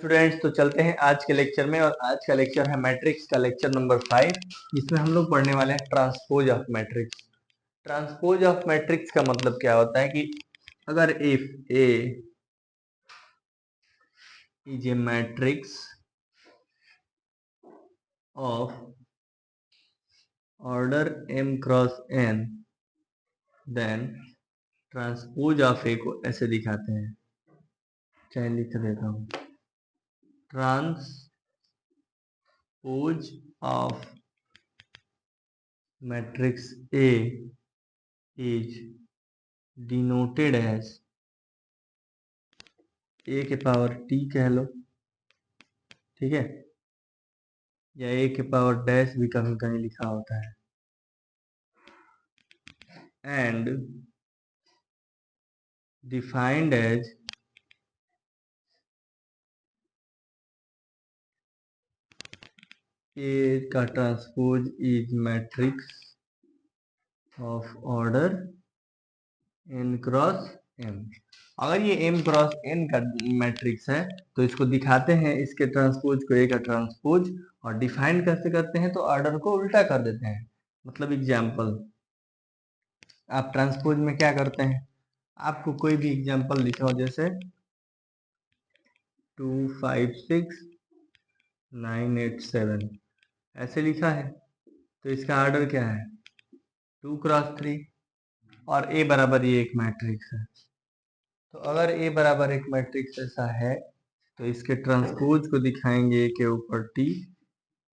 Students, तो चलते हैं आज के लेक्चर में। और आज का लेक्चर है मैट्रिक्स का लेक्चर नंबर 5, जिसमें हम लोग पढ़ने वाले हैं transpose of matrix. Transpose of matrix का मतलब क्या होता है कि अगर if A is a matrix of order m cross n, then transpose of A को ऐसे दिखाते हैं, चाहे लिख देता हूं, transpose of matrix A is denoted as A के पावर T कह लो, ठीक है, या A के पावर डैश भी कहीं कहीं लिखा होता है, एंड डिफाइंड एज A का transpose is matrix of order n cross m। अगर ये m क्रॉस n का मैट्रिक्स है तो इसको दिखाते हैं, इसके ट्रांसपोज को A का ट्रांसपोज, और डिफाइन कैसे करते हैं तो ऑर्डर को उल्टा कर देते हैं। मतलब एग्जाम्पल, आप ट्रांसपोज में क्या करते हैं, आपको कोई भी एग्जाम्पल लिखा हो, जैसे 256987 ऐसे लिखा है, तो इसका ऑर्डर क्या है 2 क्रॉस 3, और A बराबर ये एक मैट्रिक्स है। तो अगर A बराबर एक मैट्रिक्स ऐसा है तो इसके ट्रांसपोज को दिखाएंगे A के ऊपर T,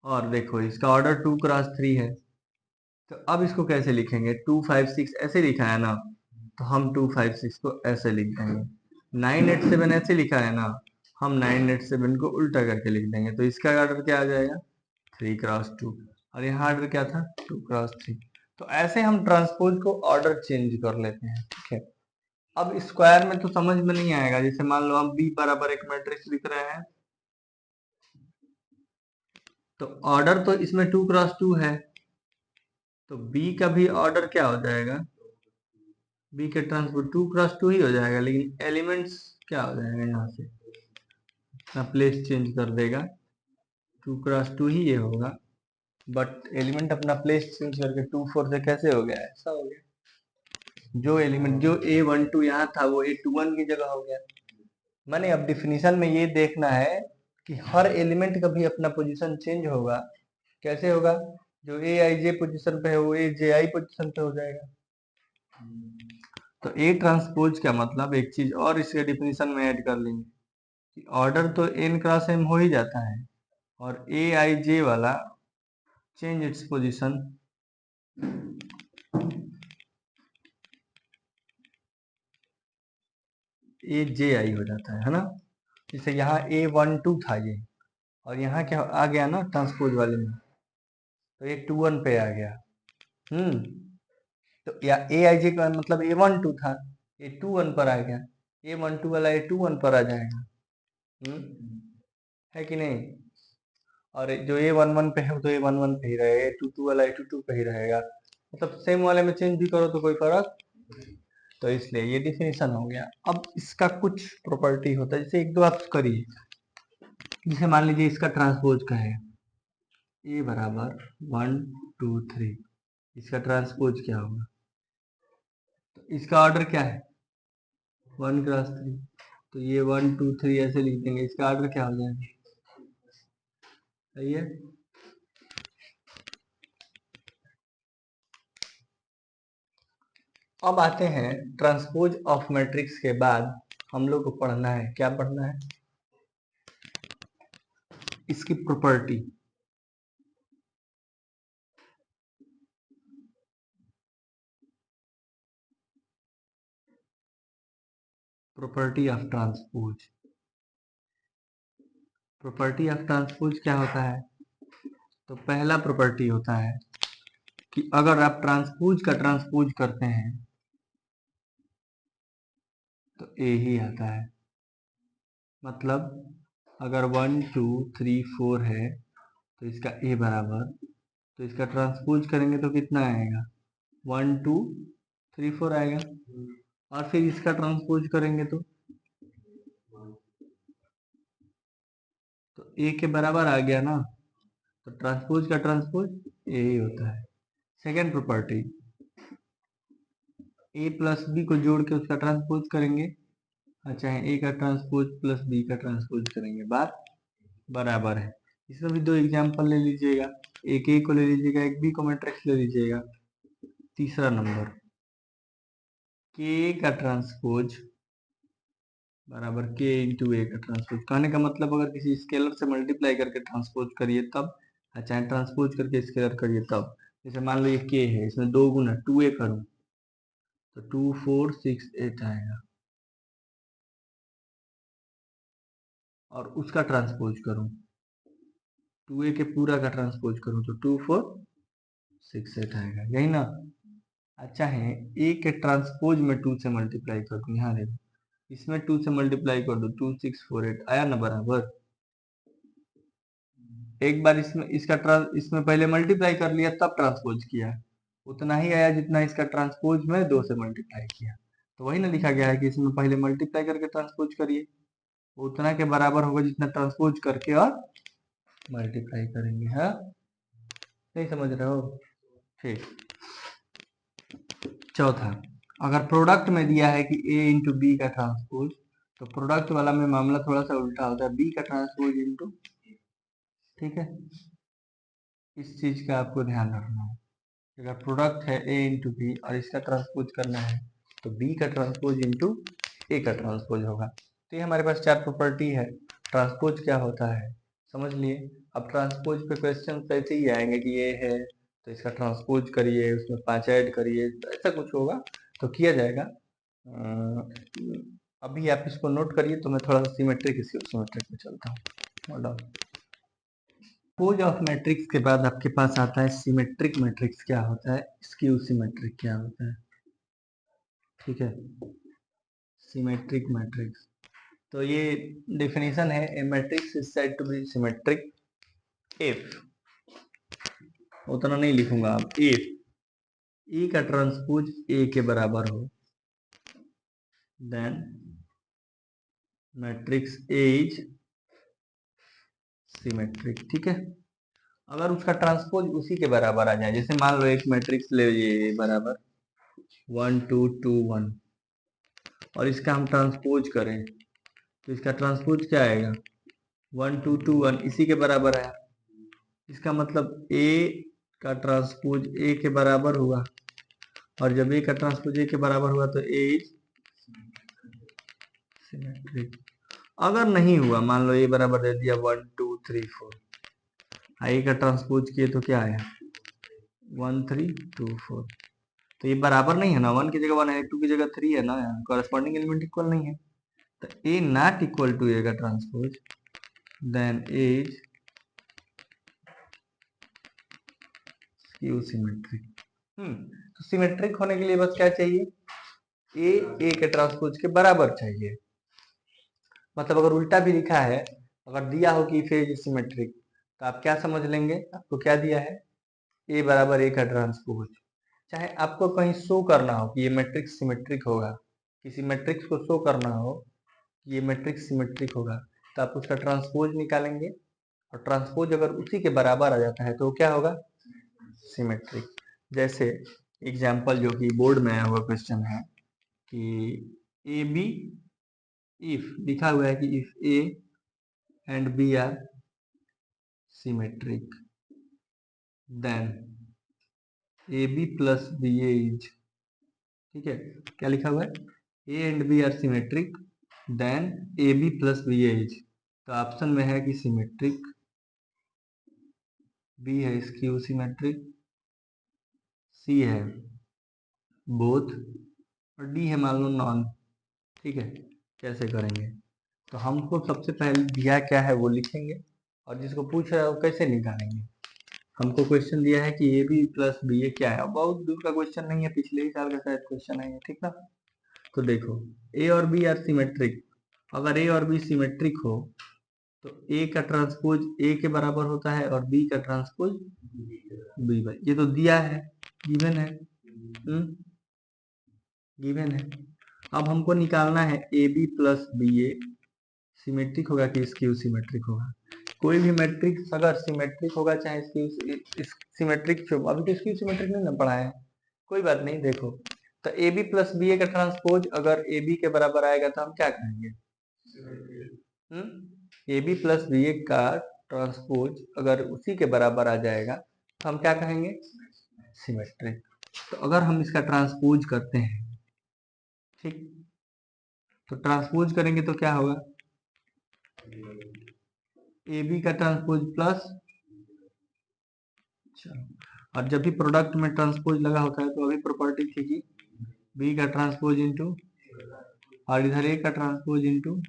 और देखो इसका ऑर्डर 2 क्रॉस 3 है, तो अब इसको कैसे लिखेंगे, 256 ऐसे लिखा है ना, तो हम 256 को ऐसे लिख देंगे। 987 ऐसे लिखा है ना, हम 987 को उल्टा करके लिख देंगे। तो इसका ऑर्डर क्या आ जाएगा 3 क्रॉस 2, और यहाँ ऑर्डर क्या था 2 क्रॉस 3। तो ऐसे हम ट्रांसपोज को ऑर्डर चेंज कर लेते हैं, ठीक है। अब स्क्वायर में तो समझ में नहीं आएगा, जैसे मान लो हम B बराबर एक मैट्रिक्स लिख रहे हैं, तो ऑर्डर तो इसमें 2 क्रॉस 2 है, तो B का भी ऑर्डर क्या हो जाएगा, B के ट्रांसपोज 2 क्रॉस 2 ही हो जाएगा, लेकिन एलिमेंट्स क्या हो जाएगा, यहाँ से अपना प्लेस चेंज कर देगा, 2 क्रॉस 2 ही ये होगा, बट एलिमेंट अपना प्लेस चेंज करके 2 4 से कैसे हो गया, ऐसा हो गया। जो एलिमेंट जो A12 यहाँ था वो A21 की जगह हो गया। मैंने अब डिफिनीशन में ये देखना है कि हर एलिमेंट का भी अपना पोजीशन चेंज होगा। कैसे होगा, जो Aij पोजीशन पे है वो Aj पोजीशन पे हो जाएगा। तो A ट्रांसपोज का मतलब, एक चीज और इसके डिफिनीशन में ऐड कर लेंगे कि ऑर्डर तो n क्रॉस m हो ही जाता है, और Aij वाला चेंज इट्स पोजीशन Aj हो जाता है ना। जैसे यहाँ A12 था ये, और यहाँ क्या आ गया ना ट्रांसपोज वाले में, तो A21 पे आ गया। तो या Aij का मतलब A12 था, A21 पर आ गया, A12 वाला A21 पर आ जाएगा। है कि नहीं। और जो A11 पे है वो तो A11 पे ही रहेगा, A22 वाला A22 पे ही रहेगा। मतलब सेम वाले में चेंज भी करो तो कोई फर्क, तो इसलिए ये डिफिनेशन हो गया। अब इसका कुछ प्रॉपर्टी होता है, जैसे एक दो आप करिए, जैसे मान लीजिए इसका ट्रांसपोज का है A बराबर 1 2 3, इसका ट्रांसपोज क्या होगा, तो इसका ऑर्डर क्या है 1 क्रॉस 3, तो ये 1 2 3 ऐसे लिख देंगे, इसका ऑर्डर क्या हो जाएगा, सही है। अब आते हैं ट्रांसपोज ऑफ मैट्रिक्स के बाद हम लोग को पढ़ना है, क्या पढ़ना है, इसकी property. Property of transpose. Property of transpose क्या होता है, तो पहला प्रॉपर्टी होता है कि अगर आप ट्रांसपोज का ट्रांसपोज करते हैं तो ए ही आता है। मतलब अगर 1 2 3 4 है तो इसका ए बराबर, तो इसका ट्रांसपोज करेंगे तो कितना आएगा 1 2 3 4 आएगा, और फिर इसका ट्रांसपोज करेंगे तो तो ए के बराबर आ गया ना, तो ट्रांसपोज का ट्रांसपोज ए ही होता है। सेकेंड प्रॉपर्टी, ए प्लस बी को जोड़ के उसका ट्रांसपोज करेंगे, अच्छा है ए का ट्रांसपोज प्लस बी का ट्रांसपोज करेंगे, बात बराबर है। इसमें भी दो एग्जांपल ले लीजिएगा, एक ए को ले लीजिएगा, एक बी को मैट्रिक्स ले लीजिएगा। तीसरा नंबर, के का ट्रांसपोज बराबर के इंटू ए का ट्रांसपोज। कहने का मतलब अगर किसी स्केलर से मल्टीप्लाई करके ट्रांसपोज करिए तब, चाहे ट्रांसपोज करके स्केलर करिए तब। जैसे मान लो ये के है, इसमें दो गुना 2a करूं तो 2 4 6 8 आएगा, और उसका ट्रांसपोज करूं 2a के पूरा का ट्रांसपोज करूं तो 2 4 6 8 आएगा, यही ना। अच्छा है ए के ट्रांसपोज में 2 से मल्टीप्लाई कर दूं, यहाँ देखो इसमें 2 से मल्टीप्लाई कर दो 2 6 4 8 आया ना बराबर। एक बार इसमें इसमें पहले मल्टीप्लाई कर लिया तब ट्रांसपोज किया, उतना ही आया जितना इसका ट्रांसपोज में 2 से मल्टीप्लाई किया। तो वही ना लिखा गया है कि इसमें पहले मल्टीप्लाई करके ट्रांसपोज करिए, उतना के बराबर होगा जितना ट्रांसपोज करके और मल्टीप्लाई करेंगे। हाँ, नहीं समझ रहे हो? ठीक। चौथा, अगर प्रोडक्ट में दिया है कि a इंटू बी का ट्रांसपोज, तो प्रोडक्ट वाला में मामला थोड़ा सा उल्टा होता है, b का ट्रांसपोज इंटू, ठीक है, इस चीज का आपको ध्यान रखना है। अगर प्रोडक्ट है a इंटू बी और इसका ट्रांसपोज करना है तो b का ट्रांसपोज इंटू ए का ट्रांसपोज होगा। तो ये हमारे पास चार प्रॉपर्टी है। ट्रांसपोज क्या होता है समझ लिए। अब ट्रांसपोज पे क्वेश्चन ऐसे ही आएंगे कि ये है तो इसका ट्रांसपोज करिए, उसमें 5 ऐड करिए, ऐसा कुछ होगा तो किया जाएगा। अभी आप इसको नोट करिए, तो मैं थोड़ा सा सिमेट्रिक में चलता हूँ। पोज ऑफ मैट्रिक्स के बाद आपके पास आता है सिमेट्रिक मैट्रिक्स क्या होता है, स्क्यू सिमेट्रिक क्या होता है, ठीक है। सिमेट्रिक मैट्रिक्स, तो ये डेफिनेशन है, A matrix is said to be symmetric if, उतना नहीं लिखूंगा आप, इफ ए का ट्रांसपोज ए के बराबर हो, then matrix A is symmetric, ठीक है। अगर उसका ट्रांसपोज उसी के बराबर आ जाए, जैसे मान लो एक मैट्रिक्स ले लीजिए बराबर 1 2 2 1 और इसका हम ट्रांसपोज करें तो इसका ट्रांसपोज क्या आएगा 1 2 2 1, इसी के बराबर है। इसका मतलब ए का ट्रांसपोज ए के बराबर हुआ, और जब ए का ट्रांसपोज ए के बराबर हुआ तो ए इज सिमेट्रिक। अगर नहीं हुआ, मान लो ए बराबर दे दिया 1 2 3 4, ए का ट्रांसपोज किए तो क्या आया 1 3 2 4, तो ये बराबर नहीं है ना, 1 की जगह 1 है, 2 की जगह 3 है ना, कॉरेस्पॉन्डिंग एलिमेंट इक्वल नहीं है। तो A not equal to A का transpose, then A is skew symmetric. तो सिमेट्रिक होने के लिए बस क्या चाहिए, ए के ट्रांसपोज के बराबर चाहिए। मतलब अगर उल्टा भी लिखा है, अगर दिया हो कि फेज सिमेट्रिक, तो आप क्या समझ लेंगे, आपको क्या दिया है ए बराबर ए का ट्रांसपोज। चाहे आपको कहीं शो करना हो कि ये मैट्रिक्स सिमेट्रिक होगा, किसी मैट्रिक्स को शो करना हो कि ये मैट्रिक्स सिमेट्रिक होगा, तो आप उसका ट्रांसपोज निकालेंगे, और ट्रांसपोज अगर उसी के बराबर आ जाता है तो क्या होगा सिमेट्रिक। जैसे एग्जाम्पल जो कि बोर्ड में आया हुआ क्वेश्चन है कि ए बी, इफ लिखा हुआ है कि if A and B are symmetric then A B plus B A is, ठीक है, क्या लिखा हुआ है A and B are symmetric then A B plus B A is. तो ऑप्शन में है कि सिमेट्रिक, बी है स्क्यू सिमेट्रिक, सी है बोथ, और डी है मान लो नॉन, ठीक है। कैसे करेंगे, तो हमको सबसे पहले दिया क्या है वो लिखेंगे, और जिसको पूछ रहा है वो कैसे निकालेंगे। हमको क्वेश्चन दिया है कि ए बी प्लस बी ए क्या है, बहुत दूर का क्वेश्चन नहीं है, पिछले ही साल का शायद क्वेश्चन है, ठीक ना। तो देखो ए और बी आर सिमेट्रिक, अगर ए और बी सिमेट्रिक हो तो ए का ट्रांसपोज ए के बराबर होता है और बी का ट्रांसपोज बी बाई, ये तो दिया है, गिवन है, गिवन है। अब हमको निकालना है A B plus B A symmetric होगा कि स्क्यू सिमेट्रिक होगा। कोई भी मैट्रिक्स अगर सिमेट्रिक होगा, चाहे इसकी सिमेट्रिक अभी तो इसकी सिमेट्रिक नहीं ना पढ़ाए हैं, कोई बात नहीं। देखो तो A B plus B A का ट्रांसपोज अगर ए बी के बराबर आएगा तो हम क्या कहेंगे? ए बी प्लस बी ए का ट्रांसपोज अगर उसी के बराबर आ जाएगा तो हम क्या कहेंगे? सिमेट्रिक। तो अगर हम इसका ट्रांसपोज करते हैं, ठीक, तो ट्रांसपोज करेंगे तो क्या होगा? ए बी का ट्रांसपोज प्लस, और जब भी प्रोडक्ट में ट्रांसपोज लगा होता है तो अभी प्रॉपर्टी थी कि बी का ट्रांसपोज इंटू, और इधर ए का ट्रांसपोज इंटू,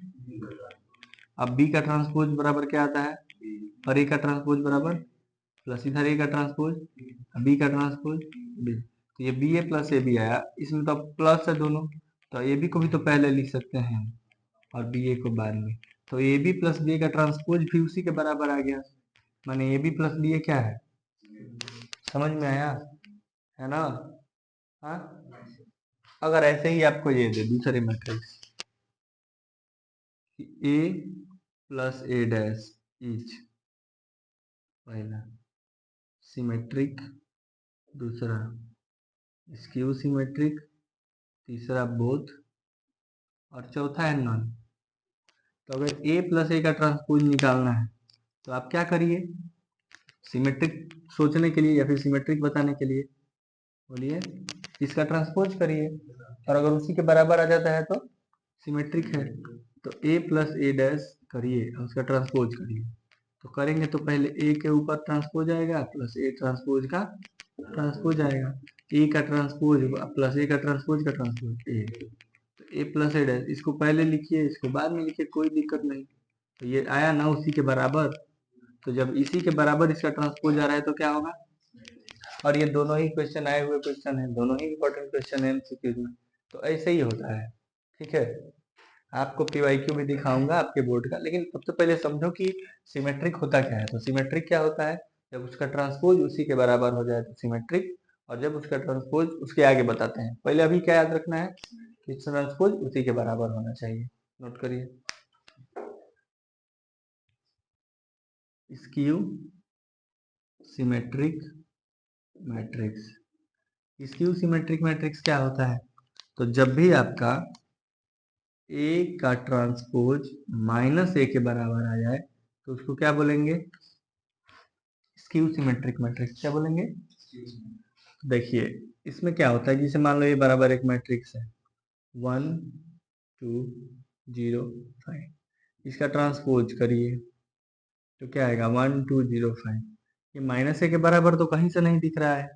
अब बी का ट्रांसपोज बराबर क्या आता है? और ए का ट्रांसपोज बराबर प्लस इधर ए का ट्रांसपोज, बी का ट्रांसपोज बी, तो ये B A plus A B आया। इसमें तो प्लस है दोनों, तो ए बी को भी तो पहले लिख सकते हैं और बी ए को बाद में। तो A B plus B A का ट्रांसपोज भी उसी के बराबर आ गया, माने ए बी प्लस बी ए क्या है? समझ में आया है ना? हाँ, अगर ऐसे ही आपको ये दे दूसरे matrix A plus A dash etch, पहला सिमेट्रिक, दूसरा स्क्यू सिमेट्रिक, तीसरा बोथ, और चौथा है नॉन। तो अगर ए प्लस ए का ट्रांसपोज निकालना है तो आप क्या करिए? सिमेट्रिक सोचने के लिए या फिर सिमेट्रिक बताने के लिए बोलिए इसका ट्रांसपोज करिए, और अगर उसी के बराबर आ जाता है तो सिमेट्रिक है। तो ए प्लस ए डैश करिए और उसका ट्रांसपोज करिए। तो करेंगे तो पहले ए के ऊपर ट्रांसपोज आएगा प्लस ए ट्रांसपोज का ट्रांसपोज आएगा, ए का ट्रांसपोज प्लस ए का ट्रांसपोज का ट्रांसपोज ए, तो ए प्लस ए डैश, इसको पहले लिखिए इसको बाद में लिखिए, कोई दिक्कत नहीं। तो ये आया ना उसी के बराबर, तो जब इसी के बराबर इसका ट्रांसपोज आ रहा है तो क्या होगा? और ये दोनों ही क्वेश्चन आए हुए क्वेश्चन है, दोनों ही इंपॉर्टेंट क्वेश्चन है एमसीक्यूज में, तो ऐसे ही होता है। ठीक है, आपको पीवाईक्यू भी दिखाऊंगा आपके बोर्ड का, लेकिन सबसे पहले समझो कि सिमेट्रिक होता क्या है। तो सिमेट्रिक क्या होता है? जब उसका ट्रांसपोज उसी के बराबर हो जाए तो सिमेट्रिक, और जब उसका ट्रांसपोज उसके आगे बताते हैं। पहले अभी क्या याद रखना है कि ट्रांसपोज उसी के बराबर होना चाहिए, नोट करिए। Skew symmetric matrix, skew symmetric matrix क्या होता है? तो जब भी आपका ए का ट्रांसपोज माइनस ए के बराबर आ जाए तो उसको क्या बोलेंगे? Skew symmetric matrix. क्या बोलेंगे? देखिए इसमें क्या होता है, जैसे मान लो ये बराबर एक मैट्रिक्स है 1 2 0 5, इसका ट्रांसपोज करिए तो क्या आएगा? 1 2 0 5। ये माइनस ए के बराबर तो कहीं से नहीं दिख रहा है,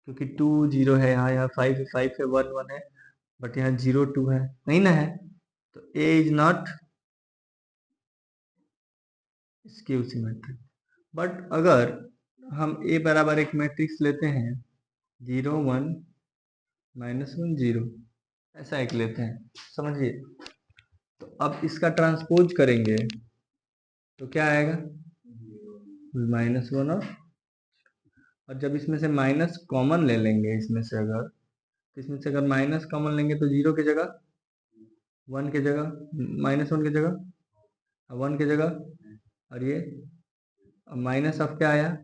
क्योंकि 2 0 है यहाँ, यहाँ 5 है, 5 है, 1 1 है, बट यहाँ 0 2 है, नहीं ना है, तो A is not skew symmetric. But अगर हम ए बराबर एक मैट्रिक्स लेते हैं 0 1 -1 0, ऐसा एक लेते हैं, समझिए, तो अब इसका ट्रांसपोज करेंगे तो क्या आएगा? -1, और जब इसमें से माइनस कॉमन ले लेंगे, इसमें से अगर माइनस कॉमन लेंगे तो 0 की जगह 1 की जगह, -1 की जगह 1 की जगह, और ये माइनस ऑफ क्या आया?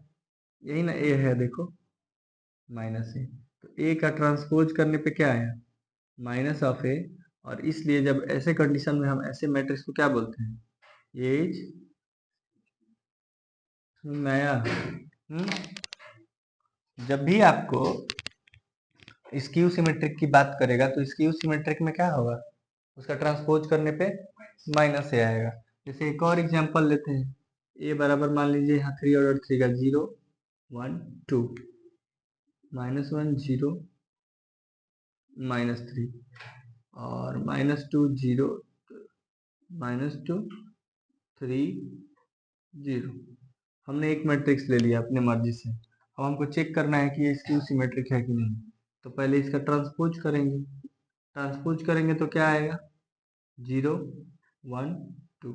यही ना ए है, देखो माइनस ए, तो ए का ट्रांसपोज करने पे क्या आया? माइनस ऑफ ए, और इसलिए जब ऐसे कंडीशन में हम ऐसे मैट्रिक्स को क्या बोलते हैं? एज नया। जब भी आपको स्क्यू सिमेट्रिक की बात करेगा तो स्क्यू सिमेट्रिक में क्या होगा? उसका ट्रांसपोज करने पे माइनस ए आएगा। जैसे एक और एग्जांपल लेते हैं, ए बराबर मान लीजिए यहाँ 3 ऑर्डर 3 का 0 1 2 -1 0 -3, और -2 0 -2 3 0। हमने एक मैट्रिक्स ले लिया अपने मर्जी से, अब हमको चेक करना है कि ये स्क्यू सिमेट्रिक है कि नहीं। तो पहले इसका ट्रांसपोज करेंगे, ट्रांसपोज करेंगे तो क्या आएगा? 0 1 2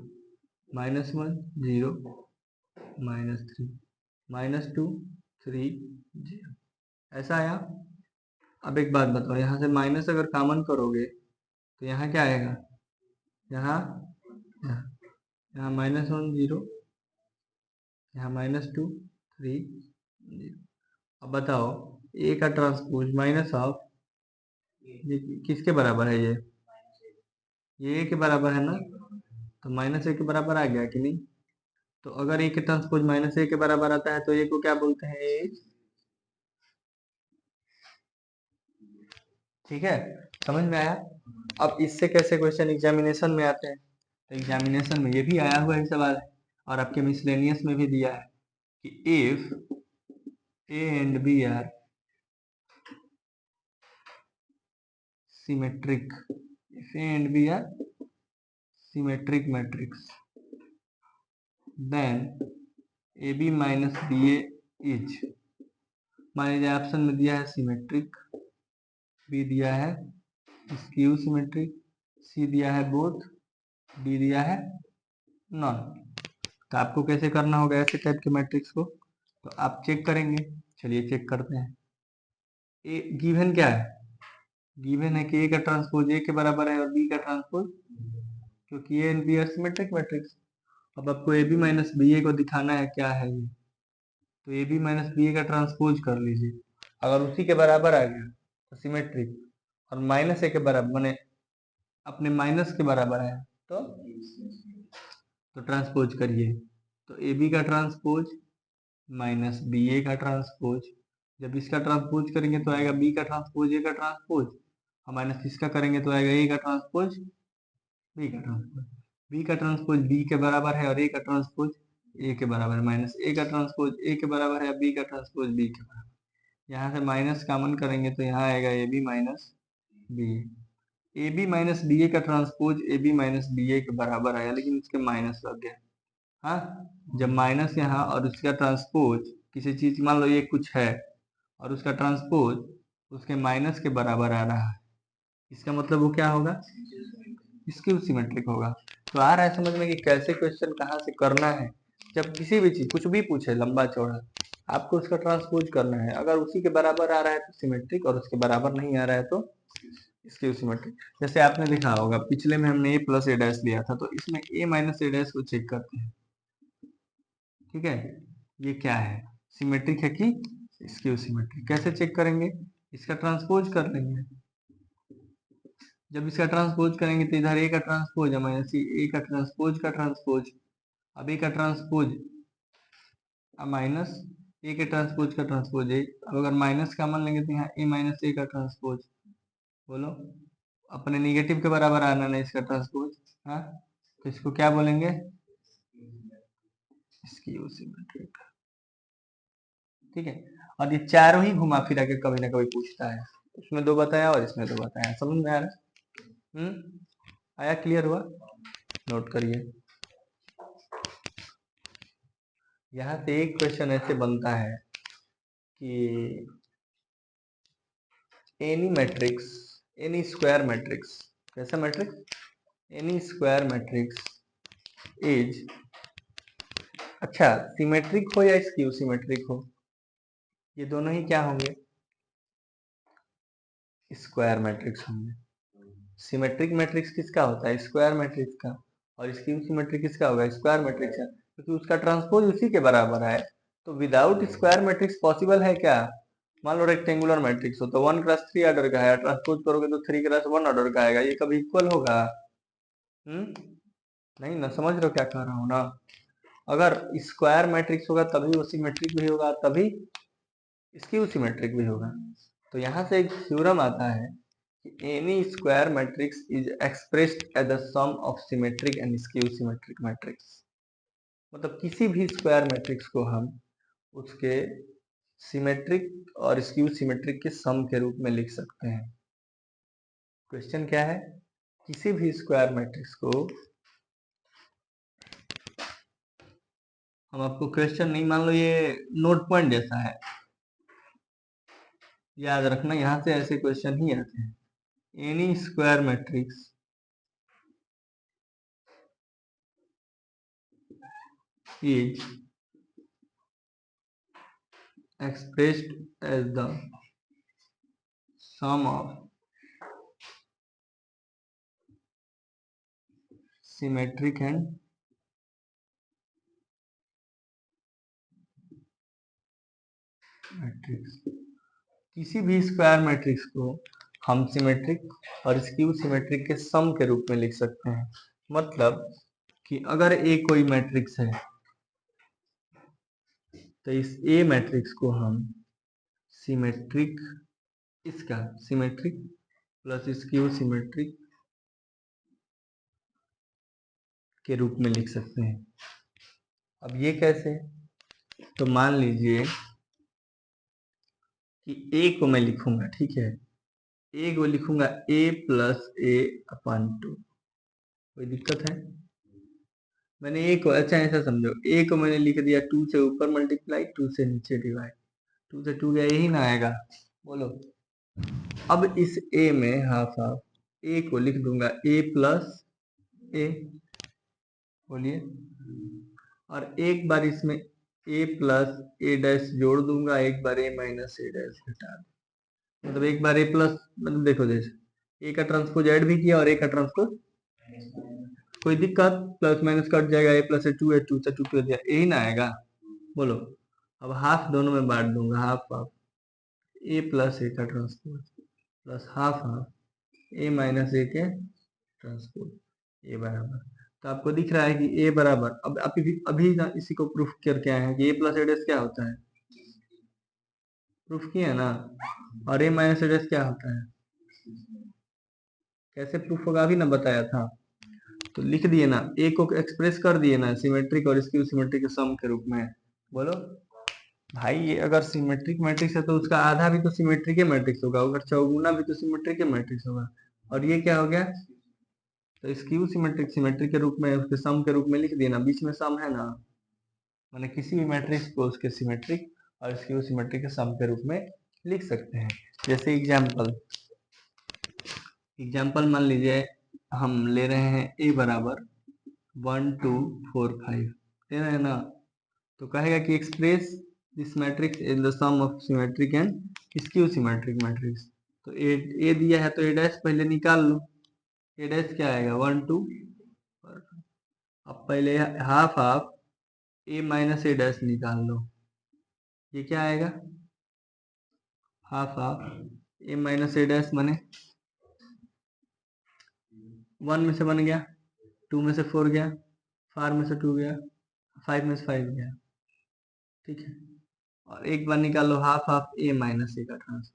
-1 0 -3 -2 3 0, ऐसा आया। अब एक बात बताओ, यहाँ से माइनस अगर कॉमन करोगे तो यहाँ क्या आएगा? यहाँ यहाँ -1 0 यहाँ -2 3 0। अब बताओ ए का ट्रांसपोज माइनस ऑफ, ये किसके बराबर है ये ए के बराबर है ना, तो -a के बराबर आ गया कि नहीं। तो अगर ए के ट्रांसपोज -a के बराबर आता है तो ए को क्या बोलते हैं, ए। ठीक है, समझ में आया। अब इससे कैसे क्वेश्चन एग्जामिनेशन में आते हैं, तो एग्जामिनेशन में ये भी आया हुआ है सवाल है, और आपके मिसलेनियस में भी दिया है कि if A and B are symmetric, if A and B are symmetric matrix, then A B minus B A is, मान लीजिए ऑप्शन में दिया है सिमेट्रिक, बी दिया है स्क्यू सिमेट्रिक, सी दिया है बोथ, डी दिया है नॉन। तो आपको कैसे करना होगा ऐसे टाइप के मैट्रिक्स को, तो आप चेक करेंगे। चलिए चेक करते हैं। ए गिवन क्या है, गिवन है कि ए का ट्रांसपोज ए के बराबर है और बी का ट्रांसपोज, क्योंकि A and B are symmetric matrix. अब आपको A B minus B A को दिखाना है क्या है ये, तो A B minus B A का ट्रांसपोज कर लीजिए। अगर उसी के बराबर आ गया तो सिमेट्रिक, और माइनस ए के बराबर माने अपने माइनस के बराबर है तो ट्रांसपोज करिए। तो ए बी का ट्रांसपोज माइनस बी ए का ट्रांसपोज, जब इसका ट्रांसपोज करेंगे तो आएगा बी का ट्रांसपोज ए का ट्रांसपोज, और माइनस इसका करेंगे तो आएगा ए का ट्रांसपोज बी का ट्रांसपोज। बी का ट्रांसपोज बी के बराबर है और ए का ट्रांसपोज ए के बराबर है, माइनस ए का ट्रांसपोज ए के बराबर है, बी का ट्रांसपोज बी के बराबर। यहाँ से माइनस कॉमन करेंगे तो यहाँ आएगा A B minus B A, B minus B A का transpose A B minus B A के बराबर आया, लेकिन इसके माइनस लग गया। हाँ, जब माइनस यहाँ और उसका ट्रांसपोज किसी चीज, मान लो ये कुछ है और उसका ट्रांसपोज उसके माइनस के बराबर आ रहा है, इसका मतलब वो क्या होगा, स्क्यू सिमेट्रिक होगा। तो आ रहा है समझ में कि कैसे क्वेश्चन कहाँ से करना है। जब किसी भी चीज कुछ भी पूछे लंबा चौड़ा, आपको उसका ट्रांसपोज करना है, अगर उसी के बराबर आ रहा है तो सिमेट्रिक, और उसके बराबर नहीं आ रहा है तो स्क्यू सिमेट्रिक। जैसे आपने देखा होगा पिछले में हमने ए प्लस ए डैश लिया था, तो इसमें ए माइनस ए डैश को चेक करते हैं। ठीक है, ये क्या है, सिमेट्रिक है कि स्क्यू सिमेट्रिक, कैसे चेक करेंगे, इसका ट्रांसपोज कर लेंगे। जब इसका ट्रांसपोज करेंगे तो इधर ए का ट्रांसपोज है माइनस ए का ट्रांसपोज का ट्रांसपोज, अब ए का ट्रांसपोज माइनस ए के ट्रांसपोज का ट्रांसपोज ए, अब अगर माइनस कॉमन लेंगे तो यहाँ ए माइनस ए का ट्रांसपोज, बोलो अपने निगेटिव के बराबर आना ना इसका ट्रांसपोज। हाँ, तो इसको क्या बोलेंगे, स्क्यू सिमेट्रिक। ठीक है, और ये चारों ही घुमा फिरा के कभी ना कभी पूछता है, उसमें दो बताया और इसमें दो बताया, समझ में आ रहा है। आया, क्लियर हुआ, नोट करिए। यहाँ से एक क्वेश्चन ऐसे बनता है कि any matrix, any square matrix, कैसा matrix, any square matrix is, अच्छा सिमेट्रिक हो या स्क्यू सिमेट्रिक हो, ये दोनों ही क्या होंगे, स्क्वायर मैट्रिक्स होंगे। सिमेट्रिक मैट्रिक्स किसका होता है, स्क्वायर मैट्रिक्स का, और स्क्यू सिमेट्रिक किसका होगा, स्क्वायर मैट्रिक्स का, क्योंकि उसका ट्रांसपोज उसी के बराबर है। तो विदाउट स्क्वायर मैट्रिक्स पॉसिबल है क्या, मान लो रेक्टेंगुलर मैट्रिक्स हो तो 1 क्रॉस 3 ऑर्डर का है, ट्रांसपोज करोगे तो 3 क्रॉस 1 ऑर्डर का आएगा, ये कभी इक्वल होगा, नहीं ना, समझ रहे हो क्या कह रहा हूँ ना। अगर स्क्वायर मैट्रिक्स होगा तभी वो सिमेट्रिक भी होगा, तभी स्क्यू सिमेट्रिक भी होगा। तो यहाँ से एक थ्योरम आता है कि any square matrix is expressed as the sum of symmetric and skew symmetric matrix, मतलब किसी भी स्क्वायर मैट्रिक्स को हम उसके सिमेट्रिक और स्क्यू सिमेट्रिक के सम के रूप में लिख सकते हैं। क्वेश्चन क्या है, किसी भी स्क्वायर मैट्रिक्स को, हम आपको क्वेश्चन नहीं, मान लो ये नोट पॉइंट जैसा है, याद रखना यहाँ से ऐसे क्वेश्चन ही आते हैं। Any square matrix is expressed as the sum of symmetric and matrix, किसी भी स्क्वायर मैट्रिक्स को हम सिमेट्रिक और स्क्यू सिमेट्रिक के सम के रूप में लिख सकते हैं। मतलब कि अगर ए कोई मैट्रिक्स है तो इस ए मैट्रिक्स को हम सिमेट्रिक, इसका सिमेट्रिक प्लस स्क्यू सिमेट्रिक के रूप में लिख सकते हैं। अब ये कैसे? तो मान लीजिए कि ए को मैं लिखूंगा, ठीक है, ए को लिखूंगा ए प्लस ए अपन 2। कोई दिक्कत है? मैंने ए को, अच्छा ऐसा समझो, ए को मैंने लिख दिया 2 से ऊपर मल्टीप्लाई, 2 से नीचे डिवाइड, 2 से 2 गया, यही ना आएगा? बोलो। अब इस ए में हाफ हाफ ए को लिख दूंगा ए प्लस ए, बोलिए, और एक बार इसमें ए प्लस ए डैश जोड़ दूंगा, एक बार ए माइनस ए डैश घटा दूंगा। मतलब एक बार ए प्लस, मतलब देखो जैसे ए का ट्रांसपोज ऐड भी किया और ए का ट्रांसपोज, कोई दिक्कत? प्लस माइनस कट जाएगा, ए प्लस ए 2 है, 2 से 2 टू दिया, यही ना आएगा? बोलो। अब हाफ दोनों में बांट दूंगा, हाफ हाफ ए प्लस ए का ट्रांसपोज प्लस हाफ हाफ ए माइनस ए के ट्रांसपोज, ए बराबर। तो आपको दिख रहा है कि ए बराबर, अब आप अभी ना इसी को प्रूफ करके आए हैं कि ए प्लस ए डैश क्या होता है, प्रूफ किया ना। और ए माइनस ए डैश क्या होता है, कैसे प्रूफ होगा अभी ना बताया था। तो लिख दिए ना, ए को एक्सप्रेस कर दिए ना सिमेट्रिक और स्क्यू सिमेट्रिक के सम के रूप में। बोलो भाई, ये अगर सिमेट्रिक मैट्रिक्स है तो उसका आधा भी तो सिमेट्रिक मैट्रिक्स होगा, अगर चौगुना भी तो सिमेट्रिक मैट्रिक्स होगा। और ये क्या हो गया? तो स्क्यू सिमेट्रिक सिमेट्रिक के रूप में, उसके सम के रूप में लिख दिए ना, बीच में सम है ना, मैंने किसी भी मैट्रिक्स को उसके सिमेट्रिक और स्क्यू सिमेट्रिक के सम के रूप में लिख सकते हैं। जैसे एग्जाम्पल मान लीजिए हम ले रहे हैं ए बराबर 1 2 4 5 ले रहे हैं ना, तो कहेगा कि express this matrix in the sum of symmetric and skew symmetric matrix. तो ए दिया है तो ए डैश पहले निकाल लो, ए डैश क्या आएगा 1 2। अब पहले half half A minus A dash निकाल लो, ये क्या आएगा? Half half A minus A dash बने 1 में से 1 गया, 2 में से 4 गया, 4 में से 2 गया, 5 में से 5 गया, ठीक है। और एक बार निकालो हाफ हाफ ए माइनस ए का ट्रांसपोज।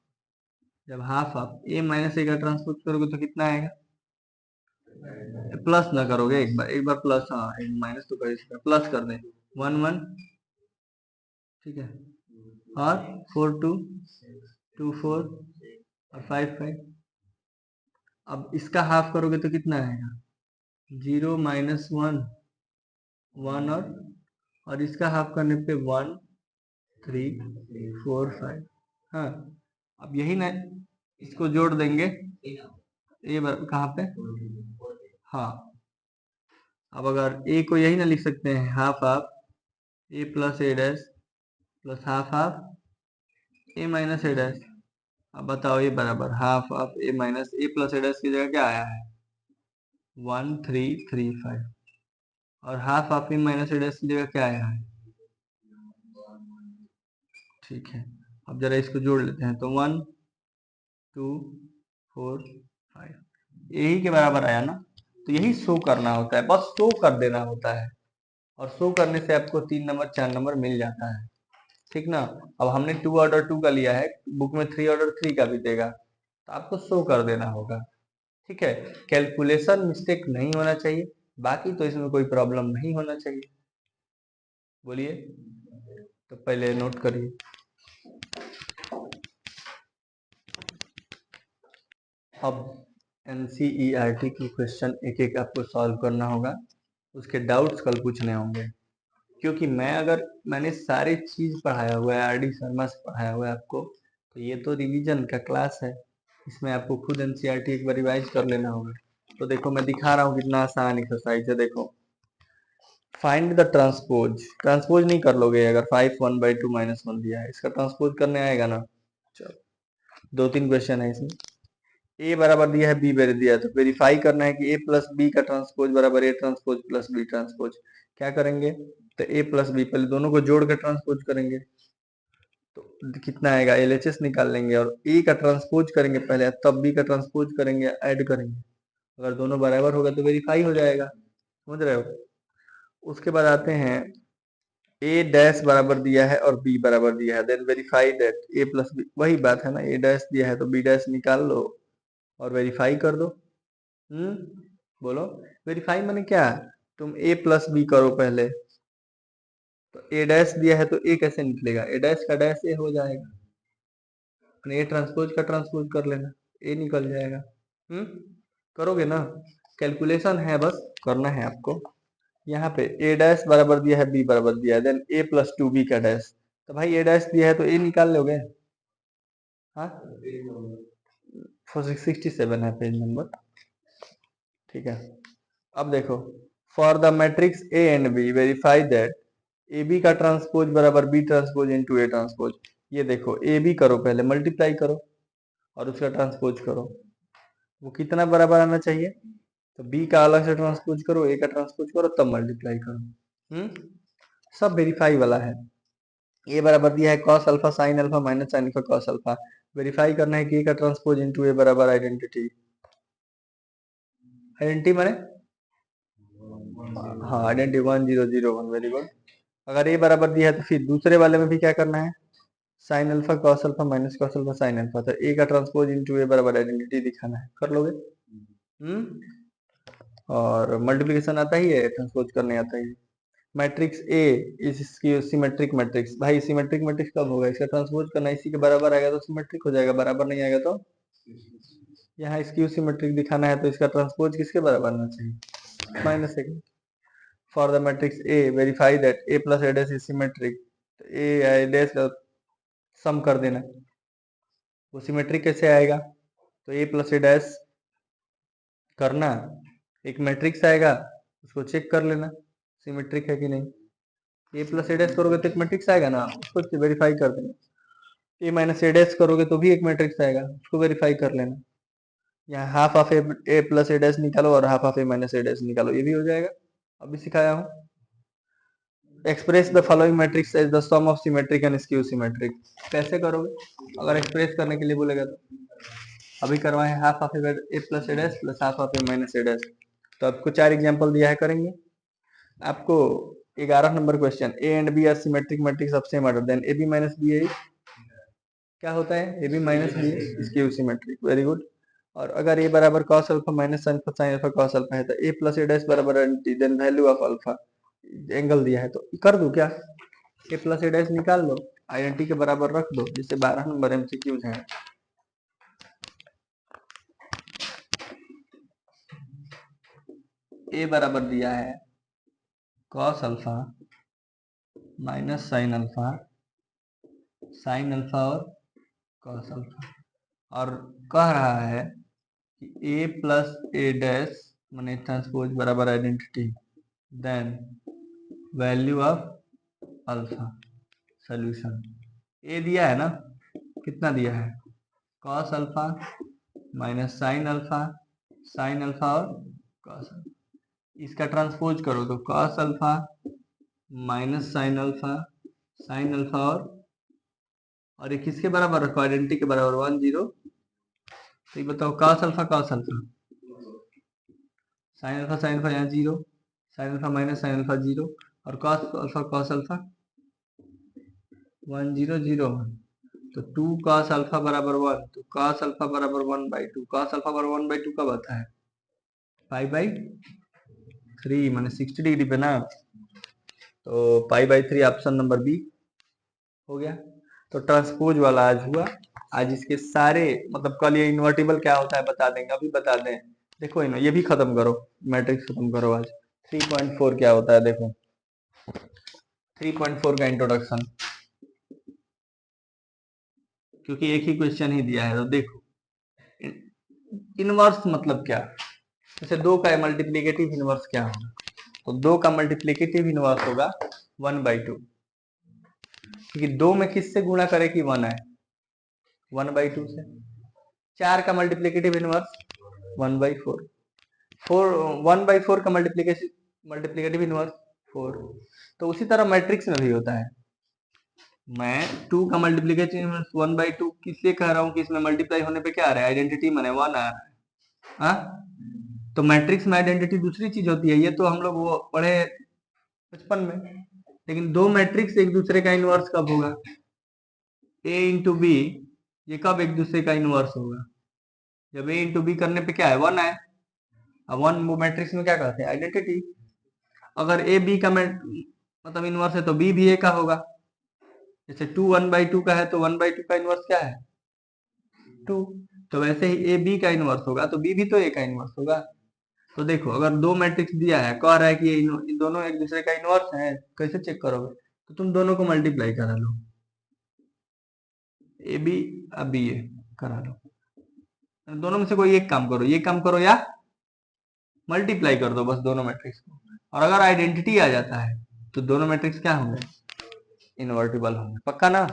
जब हाफ हाफ ए माइनस ए का ट्रांसपोज करोगे तो कितना आएगा? प्लस ना करोगे, एक बार प्लस, हाँ माइनस तो कर सकते, प्लस कर दें 1 1, ठीक है, और 4 2 2 4 और 5 5। अब इसका हाफ करोगे तो कितना आएगा? 0 माइनस 1 1, और इसका हाफ करने पे 1 3 4 5। हाँ, अब यही ना, इसको जोड़ देंगे, ए कहाँ पे? हाँ, अब अगर ए को यही ना लिख सकते हैं half half A plus A dash plus half half A minus A dash. अब बताओ ये बराबर half half A minus A plus A dash की जगह क्या आया है? 1 3 3 5। और half half A minus A dash की जगह क्या आया है? ठीक है, अब जरा इसको जोड़ लेते हैं तो 1 2 4 5, यही के बराबर आया ना। तो यही शो करना होता है, बस शो कर देना होता है, और शो करने से आपको 3 नंबर 4 नंबर मिल जाता है, ठीक ना। अब हमने 2 ऑर्डर 2 का लिया है, बुक में 3 ऑर्डर 3 का भी देगा, तो आपको शो कर देना होगा, ठीक है। कैलकुलेशन मिस्टेक नहीं होना चाहिए, बाकी तो इसमें कोई प्रॉब्लम नहीं होना चाहिए। बोलिए, तो पहले नोट करिए। अब NCERT की क्वेश्चन एक एक आपको सॉल्व करना होगा, उसके डाउट्स कल पूछने होंगे, क्योंकि मैंने सारी चीज पढ़ाया हुआ है, RD शर्मा से पढ़ाया हुआ है आपको, तो ये तो रिवीजन का क्लास है, इसमें आपको खुद NCERT एक बार रिवाइज कर लेना होगा। तो देखो मैं दिखा रहा हूँ कितना आसान एक्सरसाइज है। देखो, फाइंड द ट्रांसपोज, ट्रांसपोज नहीं कर लोगे अगर 5 1/2 -1 दिया है, इसका ट्रांसपोज करने आएगा ना। चलो 2-3 क्वेश्चन है इसमें। ए बराबर दिया है, बी बराबर दिया है, तो वेरीफाई करना है कि ए प्लस बी का ट्रांसपोज बराबर A transpose plus B transpose. क्या करेंगे? तो ए प्लस बी पहले दोनों को जोड़ कर ट्रांसपोज करेंगे, तो कितना आएगा, एलएचएस निकाल लेंगे और ए का ट्रांसपोज करेंगे पहले, तब बी का ट्रांसपोज करेंगे, ऐड करेंगे। अगर दोनों बराबर होगा तो वेरीफाई हो जाएगा, समझ रहे हो। उसके बाद आते हैं ए डैश बराबर दिया है और बी बराबर दिया है, then verify that A plus B, वही बात है ना, ए डैश दिया है तो बी डैश निकाल लो और वेरीफाई कर दो। बोलो, वेरीफाई माने क्या, तुम ए प्लस बी करो पहले, तो ए डैश दिया है तो ए कैसे निकलेगा, ए डैश का डैश ए हो जाएगा, ए ट्रांसपोज का ट्रांसपोज कर लेना, ए निकल जाएगा। करोगे ना, कैलकुलेशन है, बस करना है आपको। यहाँ पे ए डैश बराबर दिया है, बी बराबर दिया है, then A plus to be का डैश, तो भाई ए डैश दिया है तो ए निकाल लोगे। हाँ, 467 है पेज नंबर, ठीक है। अब देखो, for the matrix A and B verify that A B का ट्रांसपोज बराबर B transpose into A transpose. ये देखो, ए बी करो पहले, मल्टीप्लाई करो और उसका ट्रांसपोज करो, वो कितना बराबर आना चाहिए, तो बी का अलग से ट्रांसपोज करो, ए का ट्रांसपोज करो, तब मल्टीप्लाई करो। सब वेरीफाई वाला है। ए बराबर दिया है cos alpha sin alpha minus sin alpha cos alpha, verify करना है कि ए का ट्रांसपोज इनटू ए बराबर आइडेंटिटी, आइडेंटिटी माने हाँ आइडेंटिटी 1001, वेरी गुड। अगर ए बराबर दिया है तो फिर दूसरे वाले में भी क्या करना है, sin alpha cos alpha minus cos alpha sin alpha, तो ए का ट्रांसपोज इनटू ए बराबर आइडेंटिटी दिखाना है, कर लोगे। और मल्टीप्लिकेशन आता ही है, ट्रांसपोज करने आता ही। मैट्रिक्स ए इस इसकी सिमेट्रिक मैट्रिक्स, भाई सिमेट्रिक मैट्रिक्स कब होगा, इसका ट्रांसपोज करना, इसी के बराबर आएगा तो सिमेट्रिक हो जाएगा, बराबर नहीं आएगा तो यहाँ स्क्यू सिमेट्रिक दिखाना है, तो इसका ट्रांसपोज किसके बराबर आना चाहिए, minus second. For the matrix A verify that A plus A dash is symmetric, तो ए डैश का सम कर देना, वो सिमेट्रिक कैसे आएगा, तो ए प्लस ए डैश करना, एक मैट्रिक्स आएगा उसको चेक कर लेना सिमेट्रिक है कि नहीं, ए प्लस ए डैश करोगे तो एक मैट्रिक्स आएगा ना, उसको वेरीफाई कर देना, ए माइनस ए डैश करोगे तो भी एक मैट्रिक्स आएगा, उसको वेरीफाई कर लेना। यहाँ half of A plus A dash निकालो और half of A minus A dash निकालो, ये भी हो जाएगा, अभी सिखाया हूँ। Express the following matrix as the sum of symmetric and skew symmetric, कैसे करोगे, अगर एक्सप्रेस करने के लिए बोलेगा तो अभी करवाए half of A plus A dash plus half of A minus A dash, तो आपको 4 एग्जाम्पल दिया है, करेंगे। आपको 11 number question, A and B are symmetric matrix of same order then A B minus B A क्या होता है, A B minus B skew symmetric, very good. और अगर ए बराबर cos alpha minus sin alpha cos alpha है, तो A plus A dash बराबर then value of alpha, angle दिया है तो कर दो क्या, ए प्लस ए डैश निकाल लो, आइडेंटिटी के बराबर रख दो, जिससे 12 नंबर एमसीक्यूज हैं। ए बराबर दिया है cos alpha minus sin alpha और cos अल्फा, और कह रहा है कि ए प्लस ए डैश माने ट्रांसपोज बराबर identity then value of alpha, solution. A दिया है ना, कितना दिया है, cos alpha minus sin alpha और cos अल्फा, इसका ट्रांसपोज करो तो cos alpha minus sin alpha और ये किसके बराबर रखो, आइडेंटिटी के बराबर 10, तो ये बताओ cos अल्फा sin अल्फा यहाँ 0, sin alpha minus sin alpha 0 और cos अल्फा 1 0 0 1, तो 2 cos अल्फा बराबर 1, तो cos अल्फा बराबर 1/2, cos अल्फा बराबर 1/2 कब आता है, 5/3 माने 60 डिग्री पे ना, तो π/3 ऑप्शन नंबर बी हो गया। तो ट्रांसपोज वाला आज हुआ, आज इसके सारे मतलब कल ये इन्वर्टिबल क्या होता है बता देंगे, अभी बता दें, देखो ना ये भी खत्म करो, मैट्रिक्स खत्म करो आज। 3.4 क्या होता है देखो, 3.4 का इंट्रोडक्शन, क्योंकि एक ही क्वेश्चन ही दिया है, तो देखो इनवर्स मतलब क्या, जैसे 2 का मल्टीप्लिकेटिव इनवर्स क्या होगा, तो 2 का मल्टीप्लिकेटिव इनवर्स होगा 1/2, क्योंकि 2 में किससे गुणा करे कि 1 आए, 1/2 से। 4 का मल्टीप्लिकेटिव इनवर्स 1/4, 1/4 का मल्टीप्लिकेटिव इनवर्स 4, तो उसी तरह मैट्रिक्स में भी होता है, मैं 2 का मल्टीप्लीकेशन 1/2 किससे कह रहा हूँ कि इसमें मल्टीप्लाई होने पे क्या आ रहा है, आइडेंटिटी माने 1 आ रहा है। हाँ, तो मैट्रिक्स में आइडेंटिटी दूसरी चीज होती है, ये तो हम लोग वो पढ़े बचपन में। लेकिन दो मैट्रिक्स एक दूसरे का इनवर्स कब होगा, ए इंटू बी, ये कब एक दूसरे का इनवर्स होगा, जब ए इंटू बी करने पे क्या है, 1 है। अब 1 वो मैट्रिक्स में क्या कहते हैं, आइडेंटिटी। अगर ए बी का मतलब इनवर्स है तो बी भी ए का होगा। जैसे 2 1/2 का है तो 1/2 का इनवर्स क्या है, 2। तो वैसे ही ए बी का इनवर्स होगा तो बी भी तो ए का इनवर्स होगा। तो देखो अगर दो मैट्रिक्स दिया है, कह रहा है कि ये दोनों एक दूसरे का इनवर्स है, कैसे चेक करोगे, तो तुम दोनों को मल्टीप्लाई करा लो, ए बी अब बी ए करा लो, दोनों में से कोई एक काम करो, ये काम करो या मल्टीप्लाई कर दो बस दोनों मैट्रिक्स को। और अगर आइडेंटिटी आ जाता है तो दोनों मैट्रिक्स क्या होंगे, इनवर्टिबल होंगे। पक्का ना,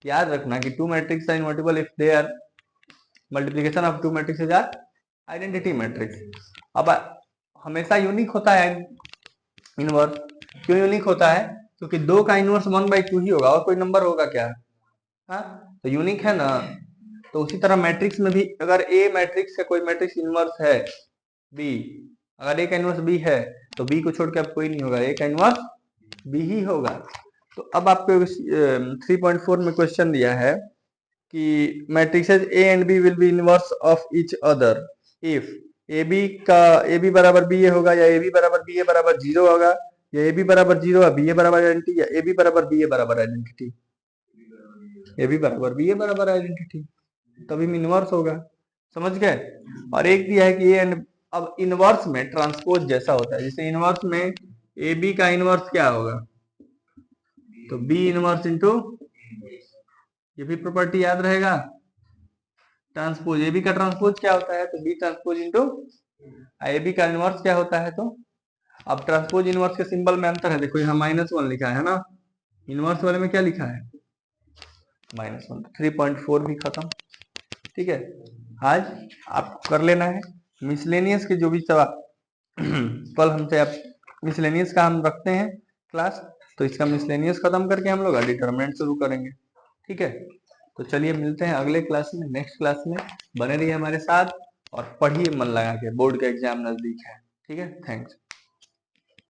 याद रखना कि two matrix are invertible if they are multiplication of two matrix are identity matrix. अब हमेशा यूनिक होता है इनवर्स, क्यों यूनिक होता है, क्योंकि दो का इनवर्स 1/2 ही होगा, और कोई नंबर होगा क्या, हाँ, तो यूनिक है ना। तो उसी तरह मैट्रिक्स में भी अगर ए मैट्रिक्स से कोई मैट्रिक्स इनवर्स है बी, अगर ए का इनवर्स बी है तो बी को छोड़ के अब कोई नहीं होगा, ए का इनवर्स बी ही होगा। तो अब आपको 3.4 में क्वेश्चन दिया है कि matrices A and B will be inverse of each other if A B का ए बी बराबर बी ए होगा, या ए बी बराबर बी ए बराबर 0 होगा, या ए बी बराबर 0 है बी ए बराबर आइडेंटिटी, या ए बी बराबर बी ए बराबर आइडेंटिटी, ए बी बराबर बी ए बराबर आइडेंटिटी, तभी इनवर्स होगा। समझ गए। और एक दिया है कि ए एंड, अब इनवर्स में ट्रांसपोज जैसा होता है, जैसे इनवर्स में ए बी का इनवर्स क्या होगा, तो बी इनवर्स इंटू, ये भी प्रॉपर्टी याद रहेगा, ट्रांसपोज ए बी का ट्रांसपोज क्या होता है, तो B transpose into A B का इनवर्स क्या होता है। तो अब ट्रांसपोज इनवर्स के सिंबल में अंतर है, देखो यहाँ -1 लिखा है ना, इनवर्स वाले में क्या लिखा है, -1। 3.4 भी खत्म। ठीक है, आज आप कर लेना है मिसलेनियस के जो भी सवाल कल हमसे आप मिसलेनियस का हम रखते हैं क्लास, तो इसका मिसलेनियस खत्म करके हम लोग डिटरमिनेंट शुरू करेंगे। ठीक है, तो चलिए मिलते हैं अगले क्लास में, नेक्स्ट क्लास में। बने रहिए हमारे साथ और पढ़िए मन लगा के, बोर्ड का एग्जाम नजदीक है। ठीक है, थैंक्स।